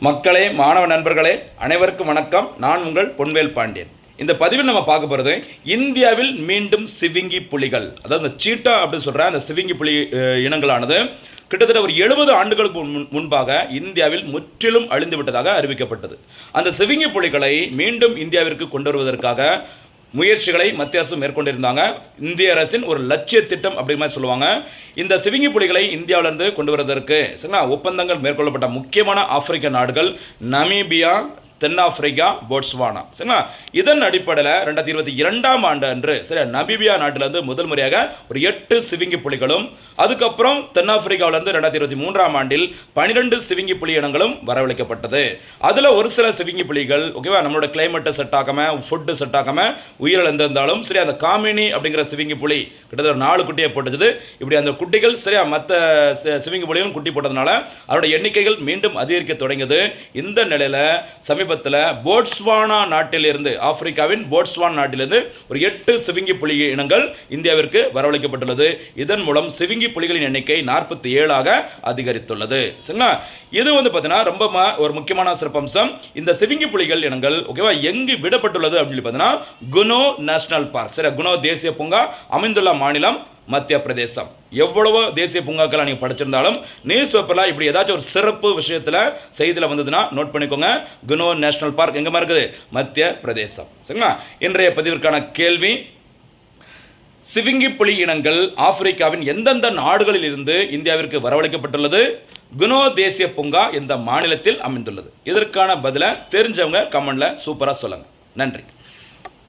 மக்களே, மாணவ நண்பர்களே, அனைவருக்கும் வணக்கம். நான் உங்கள் பொன்வேல் பாண்டியன். இந்த பதிவில் நம்ம பார்க்க போகிறது இந்தியாவில் மீண்டும் சிவிங்கி புலிகள், அதாவது இந்த சீட்டா அப்படின்னு சொல்கிற அந்த சிவிங்கி புலி இனங்களானது கிட்டத்தட்ட ஒரு 70 ஆண்டுகளுக்கு முன்பாக இந்தியாவில் முற்றிலும் அழிந்து விட்டதாக அறிவிக்கப்பட்டது. அந்த சிவிங்கி புலிகளை மீண்டும் இந்தியாவிற்கு கொண்டு வருவதற்காக முயற்சிகளை மத்திய அரசு மேற்கொண்டிருந்தாங்க. இந்திய அரசின் ஒரு லட்சிய திட்டம் அப்படிங்கிற மாதிரி சொல்லுவாங்க. இந்த சிவிங்கி புலிகளை இந்தியாவிலிருந்து கொண்டு வருவதற்கு ஒப்பந்தங்கள் மேற்கொள்ளப்பட்ட முக்கியமான ஆப்பிரிக்க நாடுகள் நமீபியா, தென்னாப்பிரிக்கா, போட்ஸ்வானா. சரிங்களா? இதன் அடிப்படையில் 2022ஆம் ஆண்டு அன்று நமீபியா நாட்டிலிருந்து முதல் முறையாக ஒரு 8 சிவிங்கி புலிகளும், அதுக்கப்புறம் தென்னாப்பிரிக்காவிலிருந்து 2023ஆம் ஆண்டில் 12 சிவிங்கி புலி இனங்களும் வரவழைக்கப்பட்டது. அதில் ஒரு சில சிவிங்கி புலிகள் ஓகேவா நம்மளோட கிளைமேட்டை செட் ஆகாம, ஃபுட்டு செட் ஆகாம உயிரிழந்திருந்தாலும் சரி, அந்த காமினி அப்படிங்கிற சிவிங்கி புலி கிட்டத்தட்ட ஒரு 4 குட்டியை போட்டுச்சு. இப்படி அந்த குட்டிகள் சரியா மற்ற சிவிங்கி புலிகளும் குட்டி போட்டதுனால அதோட எண்ணிக்கைகள் மீண்டும் அதிகரிக்க தொடங்கியது. இந்த நிலையில் போட்ஸ்வானா நாட்டிலிருந்து, ஆப்பிரிக்காவின் போட்ஸ்வானா நாட்டிலிருந்து ஒரு 8 சிவிங்கி புலி இனங்கள் இந்தியாவிற்கு வரவழைக்கப்பட்டுள்ளது. இதன் மூலம் சிவிங்கி புலிகளின் எண்ணிக்கை 47ஆக அதிகரித்துள்ளது. சரிங்களா? இது பார்த்தீங்கன்னா ரொம்ப ஒரு முக்கியமான சிறப்பம்சம். இந்த சிவிங்கி புலிகள் இனங்கள் ஓகேவா எங்கு விடப்பட்டுள்ளது அப்படின்னு பார்த்தீங்கன்னா குனோ நேஷனல் பார்க், சரி, குனோ தேசிய பூங்கா அமைந்துள்ள மாநிலம் மத்திய பிரதேசம். எவ்வளவோ தேசிய பூங்காக்கள் நீங்கள் படிச்சிருந்தாலும் நியூஸ் பேப்பரில் இப்படி ஏதாச்சும் ஒரு சிறப்பு விஷயத்தில் செய்தியில் வந்ததுன்னா நோட் பண்ணிக்கோங்க. குனோ நேஷனல் பார்க் எங்கேமா இருக்குது? மத்திய பிரதேசம். சரிங்களா? இன்றைய பதிவிற்கான கேள்வி: சிவிங்கி புலி இனங்கள் ஆப்பிரிக்காவின் எந்தெந்த நாடுகளில் இருந்து இந்தியாவிற்கு வரவழைக்கப்பட்டுள்ளது? குனோ தேசிய பூங்கா எந்த மாநிலத்தில் அமைந்துள்ளது? இதற்கான பதிலை தெரிஞ்சவங்க கமெண்ட்ல சூப்பராக சொல்லுங்க. நன்றி.